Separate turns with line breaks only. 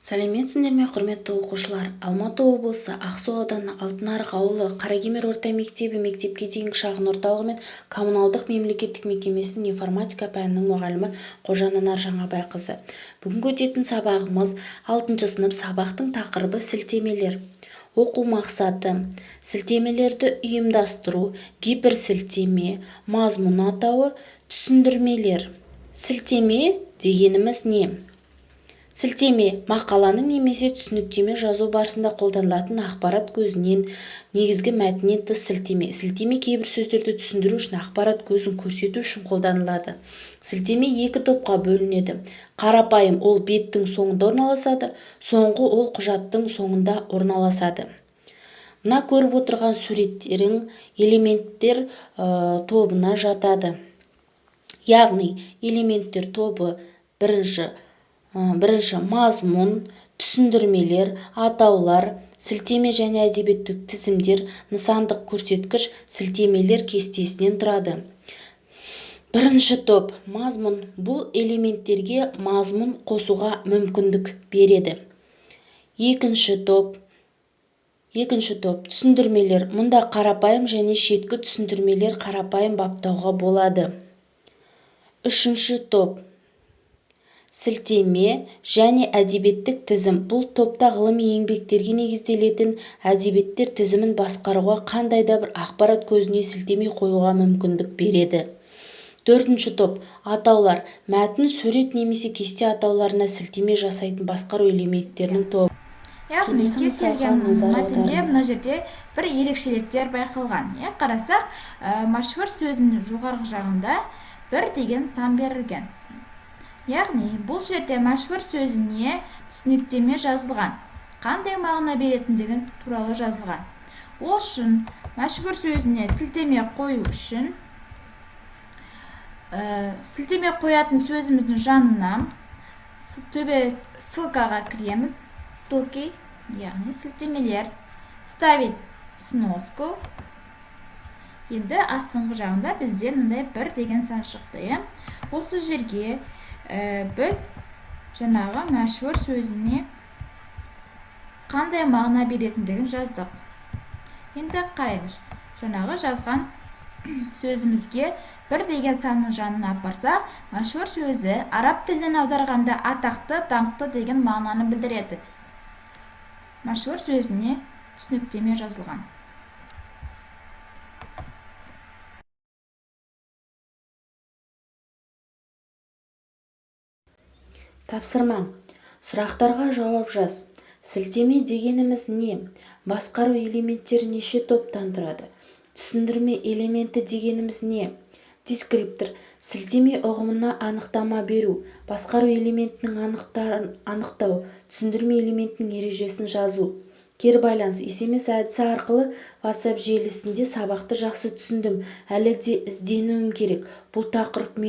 сәлеметсіңдер ме, құрметті оқушылар? Алматы облысы Ақсу ауданы Алтынарық ауылы Қаракемер орта мектебі мектепке дейінгі шағын орталығы мен коммуналдық мемлекеттік мекемесінің информатика пәнінің мұғалімі Қожананар Жаңабайқызы. Бүгінгі өтетін сабағымыз 6 сынып. Сабақтың тақырыбы сілтемелер. Оқу мақсаты: сілтемелерді ұйымдастыру, гиперсілтеме, мазмұн атауы, түсіндірмелер. Сілтеме дегеніміз не? Сілтеме мақаланың немесе түсініктеме жазу барысында қолданылатын ақпарат көзінен, негізгі мәтіннен тыс сілтеме. Сілтеме кейбір сөздерді түсіндіру үшін ақпарат көзін көрсету үшін қолданылады. Сілтеме екі топқа бөлінеді. Қарапайым ол беттің соңында орналасады, соңғы ол құжаттың соңында орналасады. Мына көріп отырған суреттерің элементтер тобына жатады. Яғни элементтер тобы бірінші мазмұн, түсіндірмелер, атаулар, сілтеме және әдебиеттік тізімдер, нысандық көрсеткіш, сілтемелер кестесінен тұрады. Бірінші топ мазмұн. Бұл элементтерге мазмұн қосуға мүмкіндік береді. Екінші топ түсіндірмелер. Мұнда қарапайым және шеткі түсіндірмелер қарапайым баптауға болады. Үшінші топ сілтеме және әдебиеттік тізім. Бұл топта ғылыми еңбектерге негізделетін әдебиеттер тізімін басқаруға қандай да бір ақпарат көзіне сілтеме қоюға мүмкіндік береді. Төртінші топ атаулар. Мәтін, сурет немесе кесте атауларына сілтеме жасайтын басқару элементтерінің тобы.
Яғни кез келген мәтінге мына жерде бір ерекшеліктер байқалған. Қарасақ, мәшһүр сөзінің жоғарғы жағында 1 деген сан берілген. Яғни бұл жерде мәшһүр сөзіне түсініктеме жазылған, қандай мағына беретіндігін туралы жазылған. Ол үшін мәшһүр сөзіне сілтеме қою үшін сілтеме қоятын сөзіміздің жанына төбе ссылкаға кіреміз. Ссылки, яғни сілтемелер, ставить сноску. Енді астыңғы жағында бізде мындай 1 деген сан шықты. Осы жерге біз жаңағы мәшһүр сөзіне қандай мағына беретіндігін жаздық. Енді қараймыз. Жаңағы жазған сөзімізге 1 деген санның жанына апарсақ, мәшһүр сөзі араб тілінен аударғанда атақты, даңқты деген мағынаны білдіреді. Мәшһүр сөзіне түсініктеме жазылған.
Тапсырма. Сұрақтарға жауап жаз. Сілтеме дегеніміз не? Басқару элементтері неше топтан тұрады? Түсіндірме элементі дегеніміз не? Дескриптор. Сілтеме ұғымына анықтама беру. Басқару элементінің анықтарын анықтау. Түсіндірме элементінің ережесін жазу. Кері байланыс. SMS әдісі арқылы WhatsApp желісінде сабақты жақсы түсіндім, әлі де ізденуім керек. Бұл тақырып мен